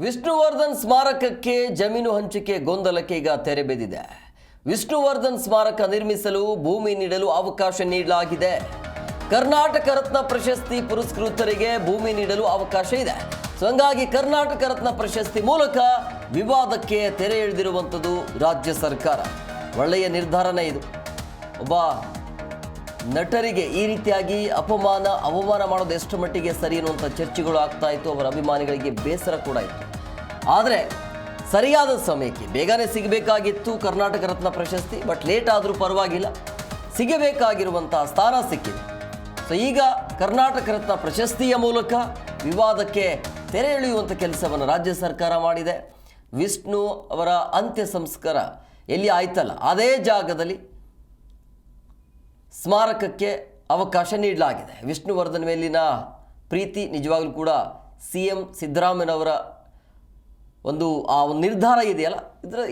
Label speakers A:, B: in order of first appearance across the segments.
A: ವಿಷ್ಣುವರ್ಧನ್ ಸ್ಮಾರಕಕ್ಕೆ ಜಮೀನು ಹಂಚಿಕೆ ಗೊಂದಲಕ್ಕೆ ಈಗ ತೆರೆ ಬಿದ್ದಿದೆ. ವಿಷ್ಣುವರ್ಧನ್ ಸ್ಮಾರಕ ನಿರ್ಮಿಸಲು ಭೂಮಿ ನೀಡಲು ಅವಕಾಶ ನೀಡಲಾಗಿದೆ. ಕರ್ನಾಟಕ ರತ್ನ ಪ್ರಶಸ್ತಿ ಪುರಸ್ಕೃತರಿಗೆ ಭೂಮಿ ನೀಡಲು ಅವಕಾಶ ಇದೆ. ಹಂಗಾಗಿ ಕರ್ನಾಟಕ ರತ್ನ ಪ್ರಶಸ್ತಿ ಮೂಲಕ ವಿವಾದಕ್ಕೆ ತೆರೆ ಎಳೆದಿರುವಂಥದ್ದು ರಾಜ್ಯ ಸರ್ಕಾರ. ಒಳ್ಳೆಯ ನಿರ್ಧಾರನೇ ಇದು. ಒಬ್ಬ ನಟರಿಗೆ ಈ ರೀತಿಯಾಗಿ ಅವಮಾನ ಮಾಡೋದು ಎಷ್ಟು ಮಟ್ಟಿಗೆ ಸರಿ ಅನ್ನುವಂಥ ಚರ್ಚೆಗಳು ಆಗ್ತಾ ಇತ್ತು. ಅವರ ಅಭಿಮಾನಿಗಳಿಗೆ ಬೇಸರ ಕೂಡ ಇತ್ತು. ಆದರೆ ಸರಿಯಾದ ಸಮಯಕ್ಕೆ ಬೇಗನೆ ಸಿಗಬೇಕಾಗಿತ್ತು ಕರ್ನಾಟಕ ರತ್ನ ಪ್ರಶಸ್ತಿ. ಬಟ್ ಲೇಟ್ ಆದರೂ ಪರವಾಗಿಲ್ಲ, ಸಿಗಬೇಕಾಗಿರುವಂಥ ಸ್ಥಾನ ಸಿಕ್ಕಿದೆ. ಸೊ ಈಗ ಕರ್ನಾಟಕ ರತ್ನ ಪ್ರಶಸ್ತಿಯ ಮೂಲಕ ವಿವಾದಕ್ಕೆ ತೆರೆ ಎಳೆಯುವಂಥ ಕೆಲಸವನ್ನು ರಾಜ್ಯ ಸರ್ಕಾರ ಮಾಡಿದೆ. ವಿಷ್ಣು ಅವರ ಅಂತ್ಯ ಸಂಸ್ಕಾರ ಎಲ್ಲಿ ಆಯ್ತಲ್ಲ ಅದೇ ಜಾಗದಲ್ಲಿ ಸ್ಮಾರಕಕ್ಕೆ ಅವಕಾಶ ನೀಡಲಾಗಿದೆ. ವಿಷ್ಣುವರ್ಧನ್ ಮೇಲಿನ ಪ್ರೀತಿ ನಿಜವಾಗ್ಲೂ ಕೂಡ CM ಸಿದ್ದರಾಮಯ್ಯನವರ ಒಂದು ನಿರ್ಧಾರ ಇದೆಯಲ್ಲ,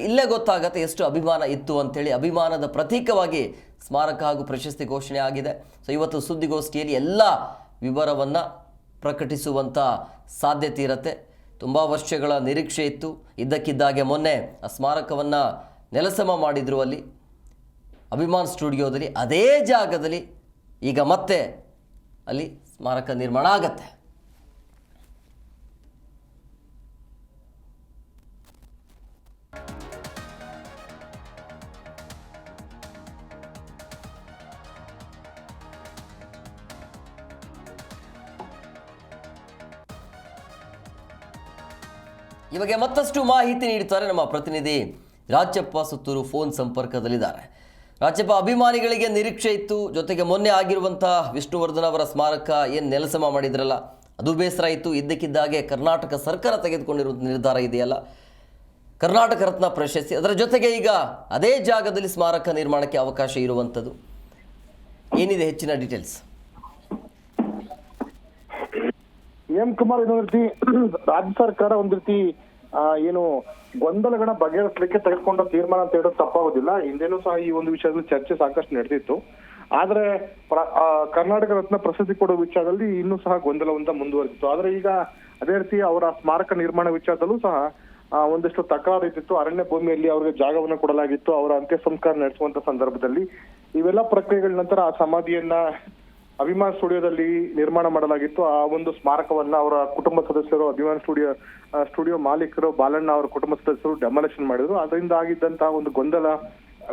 A: ಇಲ್ಲೇ ಗೊತ್ತಾಗತ್ತೆ ಎಷ್ಟು ಅಭಿಮಾನ ಇತ್ತು ಅಂಥೇಳಿ. ಅಭಿಮಾನದ ಪ್ರತೀಕವಾಗಿ ಸ್ಮಾರಕ ಹಾಗೂ ಪ್ರಶಸ್ತಿ ಘೋಷಣೆ ಆಗಿದೆ. ಸೊ ಇವತ್ತು ಸುದ್ದಿಗೋಷ್ಠಿಯಲ್ಲಿ ಎಲ್ಲ ವಿವರವನ್ನು ಪ್ರಕಟಿಸುವಂಥ ಸಾಧ್ಯತೆ ಇರುತ್ತೆ. ತುಂಬ ವರ್ಷಗಳ ನಿರೀಕ್ಷೆ ಇತ್ತು. ಇದ್ದಕ್ಕಿದ್ದಾಗೆ ಮೊನ್ನೆ ಆ ಸ್ಮಾರಕವನ್ನು ನೆಲಸಮ ಮಾಡಿದ್ರು ಅಲ್ಲಿ ಅಭಿಮಾನ್ ಸ್ಟುಡಿಯೋದಲ್ಲಿ. ಅದೇ ಜಾಗದಲ್ಲಿ ಈಗ ಮತ್ತೆ ಅಲ್ಲಿ ಸ್ಮಾರಕ ನಿರ್ಮಾಣ ಆಗತ್ತೆ. ಇವಾಗ ಮತ್ತಷ್ಟು ಮಾಹಿತಿ ನೀಡುತ್ತಾರೆ ನಮ್ಮ ಪ್ರತಿನಿಧಿ ರಾಜಪ್ಪ ಸುತ್ತೂರು. ಫೋನ್ ಸಂಪರ್ಕದಲ್ಲಿದ್ದಾರೆ. ರಾಜಪ್ಪ, ಅಭಿಮಾನಿಗಳಿಗೆ ನಿರೀಕ್ಷೆ ಇತ್ತು, ಜೊತೆಗೆ ಮೊನ್ನೆ ಆಗಿರುವಂಥ ವಿಷ್ಣುವರ್ಧನ್ ಅವರ ಸ್ಮಾರಕ ಏನು ನೆಲಸಮ ಮಾಡಿದ್ರಲ್ಲ ಅದು ಬೇಸರ ಇತ್ತು. ಇದ್ದಕ್ಕಿದ್ದಾಗೆ ಕರ್ನಾಟಕ ಸರ್ಕಾರ ತೆಗೆದುಕೊಂಡಿರುವಂಥ ನಿರ್ಧಾರ ಇದೆಯಲ್ಲ ಕರ್ನಾಟಕ ರತ್ನ ಪ್ರಶಸ್ತಿ, ಅದರ ಜೊತೆಗೆ ಈಗ ಅದೇ ಜಾಗದಲ್ಲಿ ಸ್ಮಾರಕ ನಿರ್ಮಾಣಕ್ಕೆ ಅವಕಾಶ ಇರುವಂಥದ್ದು. ಏನಿದೆ ಹೆಚ್ಚಿನ ಡೀಟೇಲ್ಸ್?
B: ಎಂ ಕುಮಾರ್, ಇದೊಂದು ರೀತಿ ರಾಜ್ಯ ಸರ್ಕಾರ ಒಂದು ರೀತಿ ಏನು ಗೊಂದಲಗಳ ಬಗೆಹರಿಸಲಿಕ್ಕೆ ತೆಗೆದುಕೊಂಡ ತೀರ್ಮಾನ ಅಂತ ಹೇಳೋದು ತಪ್ಪಾಗೋದಿಲ್ಲ. ಹಿಂದೆನೂ ಸಹ ಈ ಒಂದು ವಿಷಯದಲ್ಲಿ ಚರ್ಚೆ ಸಾಕಷ್ಟು ನಡೆದಿತ್ತು. ಆದ್ರೆ ಕರ್ನಾಟಕ ರತ್ನ ಪ್ರಶಸ್ತಿ ಕೊಡುವ ವಿಚಾರದಲ್ಲಿ ಇನ್ನೂ ಸಹ ಗೊಂದಲವಂತ ಮುಂದುವರೆದಿತ್ತು. ಆದ್ರೆ ಈಗ ಅದೇ ರೀತಿ ಅವರ ಸ್ಮಾರಕ ನಿರ್ಮಾಣ ವಿಚಾರದಲ್ಲೂ ಸಹ ಒಂದಷ್ಟು ತಕರಾರು ಇದ್ದಿತ್ತು. ಅರಣ್ಯ ಭೂಮಿಯಲ್ಲಿ ಅವರಿಗೆ ಜಾಗವನ್ನು ಕೊಡಲಾಗಿತ್ತು. ಅವರ ಅಂತ್ಯ ಸಂಸ್ಕಾರ ನಡೆಸುವಂತ ಸಂದರ್ಭದಲ್ಲಿ ಇವೆಲ್ಲ ಪ್ರಕ್ರಿಯೆಗಳ ನಂತರ ಆ ಸಮಾಧಿಯನ್ನ ಅಭಿಮಾನ್ ಸ್ಟುಡಿಯೋದಲ್ಲಿ ನಿರ್ಮಾಣ ಮಾಡಲಾಗಿತ್ತು. ಆ ಒಂದು ಸ್ಮಾರಕವನ್ನ ಅವರ ಕುಟುಂಬ ಸದಸ್ಯರು, ಅಭಿಮಾನ್ ಸ್ಟುಡಿಯೋ ಮಾಲೀಕರು, ಬಾಲಣ್ಣ ಅವರ ಕುಟುಂಬ ಸದಸ್ಯರು ಡೆಮಾಲಿಷನ್ ಮಾಡಿದ್ರು. ಅದರಿಂದ ಆಗಿದ್ದಂತಹ ಒಂದು ಗೊಂದಲ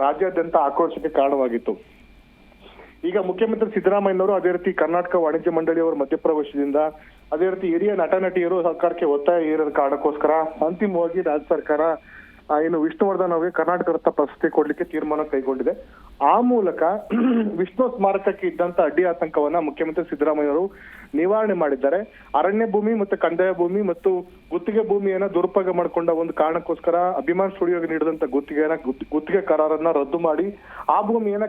B: ರಾಜ್ಯಾದ್ಯಂತ ಆಕ್ರೋಶಕ್ಕೆ ಕಾರಣವಾಗಿತ್ತು. ಈಗ ಮುಖ್ಯಮಂತ್ರಿ ಸಿದ್ದರಾಮಯ್ಯನವರು ಅದೇ ರೀತಿ ಕರ್ನಾಟಕ ವಾಣಿಜ್ಯ ಮಂಡಳಿಯವರ ಮಧ್ಯಪ್ರವೇಶದಿಂದ ಅದೇ ರೀತಿ ಹಿರಿಯ ನಟ ನಟಿಯರು ಸರ್ಕಾರಕ್ಕೆ ಒತ್ತಾಯ ಹೇರಿದ ಕಾರಣಕ್ಕೋಸ್ಕರ ಅಂತಿಮವಾಗಿ ರಾಜ್ಯ ಸರ್ಕಾರ ಏನು ವಿಷ್ಣುವರ್ಧನ್ ಅವರಿಗೆ ಕರ್ನಾಟಕ ರತ್ನ ಪ್ರಶಸ್ತಿ ಕೊಡ್ಲಿಕ್ಕೆ ತೀರ್ಮಾನ ಕೈಗೊಂಡಿದೆ. ಆ ಮೂಲಕ ವಿಷ್ಣು ಸ್ಮಾರಕಕ್ಕೆ ಇದ್ದಂತ ಅಡ್ಡಿ ಆತಂಕವನ್ನ ಮುಖ್ಯಮಂತ್ರಿ ಸಿದ್ದರಾಮಯ್ಯ ಅವರು ನಿವಾರಣೆ ಮಾಡಿದ್ದಾರೆ. ಅರಣ್ಯ ಭೂಮಿ ಮತ್ತು ಕಂದಾಯ ಭೂಮಿ ಮತ್ತು ಗುತ್ತಿಗೆ ಭೂಮಿಯನ್ನ ದುರುಪಯೋಗ ಮಾಡಿಕೊಂಡ ಒಂದು ಕಾರಣಕ್ಕೋಸ್ಕರ ಅಭಿಮಾನ್ ಸ್ಟುಡಿಯೋಗೆ ನೀಡಿದಂತ ಗುತ್ತಿಗೆ ಕರಾರನ್ನ ರದ್ದು ಮಾಡಿ ಆ ಭೂಮಿಯನ್ನ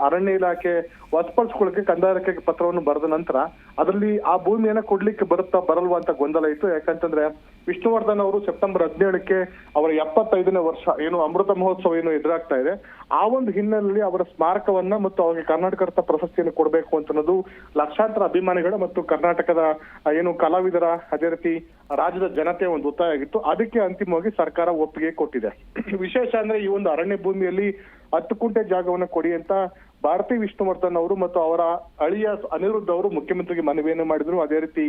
B: ಅರಣ್ಯ ಇಲಾಖೆ ವಶಪಡಿಸಿಕೊಳ್ಳಕ್ಕೆ ಕಂದಾಯ ಇಲಾಖೆಗೆ ಪತ್ರವನ್ನು ಬರೆದ ನಂತರ ಅದರಲ್ಲಿ ಆ ಭೂಮಿಯನ್ನ ಕೊಡ್ಲಿಕ್ಕೆ ಬರಲ್ವಾ ಅಂತ ಗೊಂದಲ ಇತ್ತು. ಯಾಕಂತಂದ್ರೆ ವಿಷ್ಣುವರ್ಧನ್ ಅವರು ಸೆಪ್ಟೆಂಬರ್ 17ಕ್ಕೆ ಅವರ 75ನೇ ವರ್ಷ ಏನು ಅಮೃತ ಮಹೋತ್ಸವ ಏನು ಎದುರಾಗ್ತಾ ಇದೆ. ಆ ಒಂದು ಹಿನ್ನೆಲೆಯಲ್ಲಿ ಅವರ ಸ್ಮಾರಕವನ್ನ ಮತ್ತು ಅವರಿಗೆ ಕರ್ನಾಟಕ ರತ್ನ ಪ್ರಶಸ್ತಿಯನ್ನು ಕೊಡಬೇಕು ಅಂತ ಅನ್ನೋದು ಲಕ್ಷಾಂತರ ಅಭಿಮಾನಿಗಳ ಮತ್ತು ಕರ್ನಾಟಕದ ಏನು ಕಲಾವಿದರ ಅದೇ ರೀತಿ ರಾಜ್ಯದ ಜನತೆಯ ಒಂದು ಒತ್ತಾಯ ಆಗಿತ್ತು. ಅದಕ್ಕೆ ಅಂತಿಮವಾಗಿ ಸರ್ಕಾರ ಒಪ್ಪಿಗೆ ಕೊಟ್ಟಿದೆ. ವಿಶೇಷ ಅಂದ್ರೆ ಈ ಒಂದು ಅರಣ್ಯ ಭೂಮಿಯಲ್ಲಿ 10 ಕುಂಟೆ ಜಾಗವನ್ನು ಕೊಡಿ ಅಂತ ಭಾರತಿ ವಿಷ್ಣುವರ್ಧನ್ ಅವರು ಮತ್ತು ಅವರ ಅಳಿಯ ಅನಿರುದ್ಧ ಅವರು ಮುಖ್ಯಮಂತ್ರಿಗೆ ಮನವಿಯನ್ನು ಮಾಡಿದ್ರು. ಅದೇ ರೀತಿ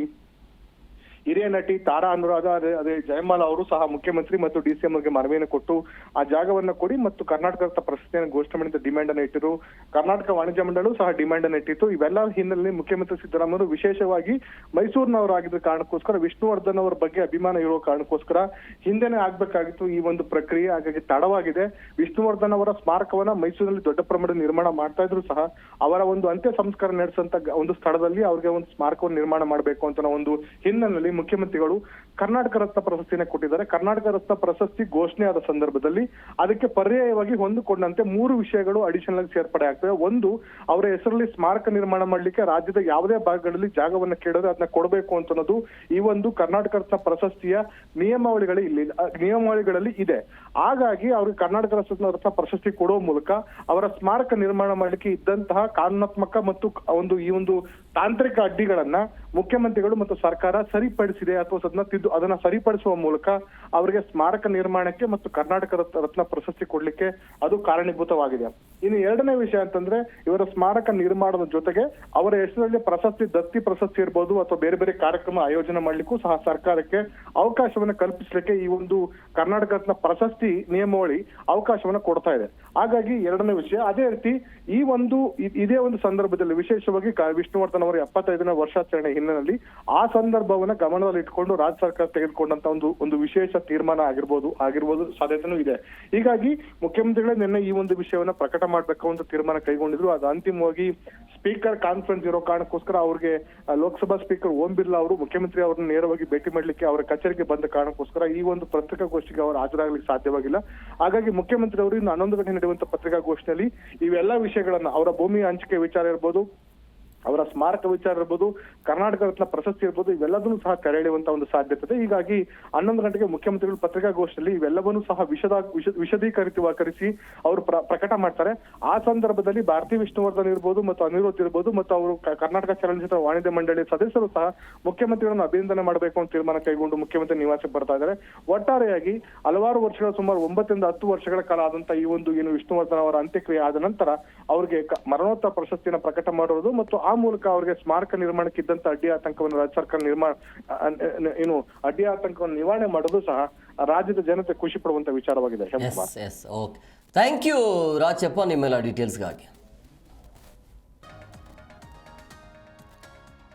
B: ಹಿರಿಯ ನಟಿ ತಾರಾ ಅನುರಾಧ ಅದೇ ಜಯಮಾಲ ಅವರು ಸಹ ಮುಖ್ಯಮಂತ್ರಿ ಮತ್ತು DCM ಅವರಿಗೆ ಮನವಿಯನ್ನು ಕೊಟ್ಟು ಆ ಜಾಗವನ್ನ ಕೊಡಿ ಮತ್ತು ಕರ್ನಾಟಕ ರತ್ನ ಪ್ರಶಸ್ತಿಯನ್ನು ಘೋಷಣೆ ಮಾಡಿದ ಡಿಮ್ಯಾಂಡ್ ಅನ್ನು ಇಟ್ಟಿರು. ಕರ್ನಾಟಕ ವಾಣಿಜ್ಯ ಮಂಡಳಿ ಸಹ ಡಿಮ್ಯಾಂಡ್ ಅನ್ನು ಇಟ್ಟಿತ್ತು. ಇವೆಲ್ಲ ಹಿನ್ನೆಲೆಯಲ್ಲಿ ಮುಖ್ಯಮಂತ್ರಿ ಸಿದ್ದರಾಮಯ್ಯ ವಿಶೇಷವಾಗಿ ಮೈಸೂರಿನವರಾಗಿದ್ದ ಕಾರಣಕ್ಕೋಸ್ಕರ ವಿಷ್ಣುವರ್ಧನ್ ಅವರ ಬಗ್ಗೆ ಅಭಿಮಾನ ಇರುವ ಕಾರಣಕ್ಕೋಸ್ಕರ ಹಿಂದೆನೆ ಆಗ್ಬೇಕಾಗಿತ್ತು ಈ ಒಂದು ಪ್ರಕ್ರಿಯೆ. ಹಾಗಾಗಿ ತಡವಾಗಿದೆ. ವಿಷ್ಣುವರ್ಧನ್ ಅವರ ಸ್ಮಾರಕವನ್ನ ಮೈಸೂರಿನಲ್ಲಿ ದೊಡ್ಡ ಪ್ರಮಾಣದ ನಿರ್ಮಾಣ ಮಾಡ್ತಾ ಇದ್ರು ಸಹ ಅವರ ಒಂದು ಅಂತ್ಯ ಸಂಸ್ಕಾರ ನಡೆಸಂತ ಒಂದು ಸ್ಥಳದಲ್ಲಿ ಅವ್ರಿಗೆ ಒಂದು ಸ್ಮಾರಕವನ್ನು ನಿರ್ಮಾಣ ಮಾಡಬೇಕು ಅಂತ ಒಂದು ಹಿನ್ನೆಲೆಯಲ್ಲಿ ಮುಖ್ಯಮಂತ್ರಿಗಳು ಕರ್ನಾಟಕ ರತ್ನ ಪ್ರಶಸ್ತಿನ ಕೊಟ್ಟಿದ್ದಾರೆ. ಕರ್ನಾಟಕ ರತ್ನ ಪ್ರಶಸ್ತಿ ಘೋಷಣೆ ಆದ ಸಂದರ್ಭದಲ್ಲಿ ಅದಕ್ಕೆ ಪರ್ಯಾಯವಾಗಿ ಹೊಂದಿಕೊಂಡಂತೆ 3 ವಿಷಯಗಳು ಅಡಿಷನಲ್ ಆಗಿ ಸೇರ್ಪಡೆ ಆಗ್ತವೆ. ಒಂದು, ಅವರ ಹೆಸರಲ್ಲಿ ಸ್ಮಾರಕ ನಿರ್ಮಾಣ ಮಾಡ್ಲಿಕ್ಕೆ ರಾಜ್ಯದ ಯಾವುದೇ ಭಾಗಗಳಲ್ಲಿ ಜಾಗವನ್ನು ಕೇಳಿದ್ರೆ ಅದನ್ನ ಕೊಡಬೇಕು ಅಂತ ಅನ್ನೋದು ಈ ಒಂದು ಕರ್ನಾಟಕ ರತ್ನ ಪ್ರಶಸ್ತಿಯ ನಿಯಮಾವಳಿಗಳಲ್ಲಿ ಇದೆ. ಹಾಗಾಗಿ ಅವ್ರಿಗೆ ಕರ್ನಾಟಕ ರತ್ನ ಪ್ರಶಸ್ತಿ ಕೊಡುವ ಮೂಲಕ ಅವರ ಸ್ಮಾರಕ ನಿರ್ಮಾಣ ಮಾಡ್ಲಿಕ್ಕೆ ಇದ್ದಂತಹ ಕಾನೂನಾತ್ಮಕ ಮತ್ತು ಈ ಒಂದು ತಾಂತ್ರಿಕ ಅಡ್ಡಿಗಳನ್ನ ಮುಖ್ಯಮಂತ್ರಿಗಳು ಮತ್ತು ಸರ್ಕಾರ ಸರಿಪಡಿಸಿದೆ ಅಥವಾ ಅದನ್ನ ಸರಿಪಡಿಸುವ ಮೂಲಕ ಅವರಿಗೆ ಸ್ಮಾರಕ ನಿರ್ಮಾಣಕ್ಕೆ ಮತ್ತು ಕರ್ನಾಟಕ ರತ್ನ ಪ್ರಶಸ್ತಿ ಕೊಡ್ಲಿಕ್ಕೆ ಅದು ಕಾರಣೀಭೂತವಾಗಿದೆ. ಇನ್ನು ಎರಡನೇ ವಿಷಯ ಅಂತಂದ್ರೆ ಇವರ ಸ್ಮಾರಕ ನಿರ್ಮಾಣದ ಜೊತೆಗೆ ಅವರ ಹೆಸರಲ್ಲಿ ಪ್ರಶಸ್ತಿ, ದತ್ತಿ ಪ್ರಶಸ್ತಿ ಇರ್ಬೋದು ಅಥವಾ ಬೇರೆ ಬೇರೆ ಕಾರ್ಯಕ್ರಮ ಆಯೋಜನೆ ಮಾಡ್ಲಿಕ್ಕೂ ಸಹ ಸರ್ಕಾರಕ್ಕೆ ಅವಕಾಶವನ್ನ ಕಲ್ಪಿಸಲಿಕ್ಕೆ ಈ ಒಂದು ಕರ್ನಾಟಕ ರತ್ನ ಪ್ರಶಸ್ತಿ ನಿಯಮಾವಳಿ ಅವಕಾಶವನ್ನ ಕೊಡ್ತಾ ಇದೆ. ಹಾಗಾಗಿ ಎರಡನೇ ವಿಷಯ. ಅದೇ ರೀತಿ ಇದೇ ಒಂದು ಸಂದರ್ಭದಲ್ಲಿ ವಿಶೇಷವಾಗಿ ವಿಷ್ಣುವರ್ಧನ್ ಅವರ 75ನೇ ವರ್ಷಾಚರಣೆ ಹಿನ್ನೆಲೆಯಲ್ಲಿ ಆ ಸಂದರ್ಭವನ್ನ ಗಮನದಲ್ಲಿ ಇಟ್ಕೊಂಡು ರಾಜ್ಯ ಸರ್ಕಾರ ತೆಗೆದುಕೊಂಡಂತ ಒಂದು ವಿಶೇಷ ತೀರ್ಮಾನ ಆಗಿರ್ಬೋದು ಸಾಧ್ಯತೆನೂ ಇದೆ. ಹೀಗಾಗಿ ಮುಖ್ಯಮಂತ್ರಿಗಳೇ ನಿನ್ನೆ ಈ ಒಂದು ವಿಷಯವನ್ನ ಪ್ರಕಟ ಮಾಡ್ಬೇಕು ಅಂತ ತೀರ್ಮಾನ ಕೈಗೊಂಡಿದ್ರು. ಅದು ಅಂತಿಮವಾಗಿ ಸ್ಪೀಕರ್ ಕಾನ್ಫರೆನ್ಸ್ ಇರೋ ಕಾರಣಕ್ಕೋಸ್ಕರ ಅವ್ರಿಗೆ ಲೋಕಸಭಾ ಸ್ಪೀಕರ್ ಓಂ ಬಿರ್ಲಾ ಅವರು ಮುಖ್ಯಮಂತ್ರಿ ಅವರನ್ನು ನೇರವಾಗಿ ಭೇಟಿ ಮಾಡ್ಲಿಕ್ಕೆ ಅವರ ಕಚೇರಿಗೆ ಬಂದ ಕಾರಣಕ್ಕೋಸ್ಕರ ಈ ಒಂದು ಪತ್ರಿಕಾಗೋಷ್ಠಿಗೆ ಅವರು ಹಾಜರಾಗಲಿಕ್ಕೆ ಸಾಧ್ಯವಾಗಿಲ್ಲ. ಹಾಗಾಗಿ ಮುಖ್ಯಮಂತ್ರಿ ಅವರು ಇನ್ನು 11 ಗಂಟೆ ನಡೆಯುವಂತ ಪತ್ರಿಕಾಗೋಷ್ಠಿಯಲ್ಲಿ ಇವೆಲ್ಲ ವಿಷಯಗಳನ್ನ, ಅವರ ಭೂಮಿ ಹಂಚಿಕೆ ವಿಚಾರ ಇರ್ಬೋದು, ಅವರ ಸ್ಮಾರಕ ವಿಚಾರ ಇರ್ಬೋದು, ಕರ್ನಾಟಕ ರತ್ನ ಪ್ರಶಸ್ತಿ ಇರ್ಬೋದು, ಇವೆಲ್ಲದನ್ನು ಸಹ ತೆರೆ ಎಳೆಯುವಂತ ಒಂದು ಸಾಧ್ಯತೆ ಇದೆ. ಹೀಗಾಗಿ 11 ಗಂಟೆಗೆ ಮುಖ್ಯಮಂತ್ರಿಗಳು ಪತ್ರಿಕಾಗೋಷ್ಠಿಯಲ್ಲಿ ಇವೆಲ್ಲವನ್ನೂ ಸಹ ವಿಶದೀಕರಿಸಿ ಅವರು ಪ್ರಕಟ ಮಾಡ್ತಾರೆ. ಆ ಸಂದರ್ಭದಲ್ಲಿ ಭಾರತಿ ವಿಷ್ಣುವರ್ಧನ್ ಇರ್ಬೋದು ಮತ್ತು ಅನಿರುದ್ಧ್ ಇರ್ಬೋದು ಮತ್ತು ಅವರು ಕರ್ನಾಟಕ ಚಲನಚಿತ್ರ ವಾಣಿಜ್ಯ ಮಂಡಳಿ ಸದಸ್ಯರು ಸಹ ಮುಖ್ಯಮಂತ್ರಿಗಳನ್ನು ಅಭಿನಂದನೆ ಮಾಡಬೇಕು ಅಂತ ತೀರ್ಮಾನ ಕೈಗೊಂಡು ಮುಖ್ಯಮಂತ್ರಿ ನಿವಾಸಕ್ಕೆ ಬರ್ತಾ ಇದ್ದಾರೆ. ಒಟ್ಟಾರೆಯಾಗಿ ಹಲವಾರು ವರ್ಷಗಳ, ಸುಮಾರು 9 ರಿಂದ 10 ವರ್ಷಗಳ ಕಾಲ ಆದಂತ ಈ ಒಂದು ವಿಷ್ಣುವರ್ಧನ್ ಅವರ ಅಂತ್ಯಕ್ರಿಯೆ ಆದ ನಂತರ ಅವರಿಗೆ ಮರಣೋತ್ತರ ಪ್ರಶಸ್ತಿಯನ್ನು ಪ್ರಕಟ ಮಾಡುವುದು ಮತ್ತು ಆ ಮೂಲಕ ಅವರಿಗೆ ಸ್ಮಾರಕ ನಿರ್ಮಾಣಕ್ಕೆ ಇದ್ದಂತ ಅಡ್ಡಿ ಆತಂಕವನ್ನು ರಾಜ್ಯ ಸರ್ಕಾರ ಅಡ್ಡಿ ಆತಂಕವನ್ನು ನಿವಾರಣೆ ಮಾಡೋದು ಸಹ ರಾಜ್ಯದ ಜನತೆ ಖುಷಿ ಪಡುವಂತ ವಿಚಾರವಾಗಿದೆ.
A: ಥ್ಯಾಂಕ್ ಯು ರಾಜಪ್ಪ ನಿಮ್ಮೆಲ್ಲ ಡೀಟೇಲ್ಸ್ಗಾಗಿ.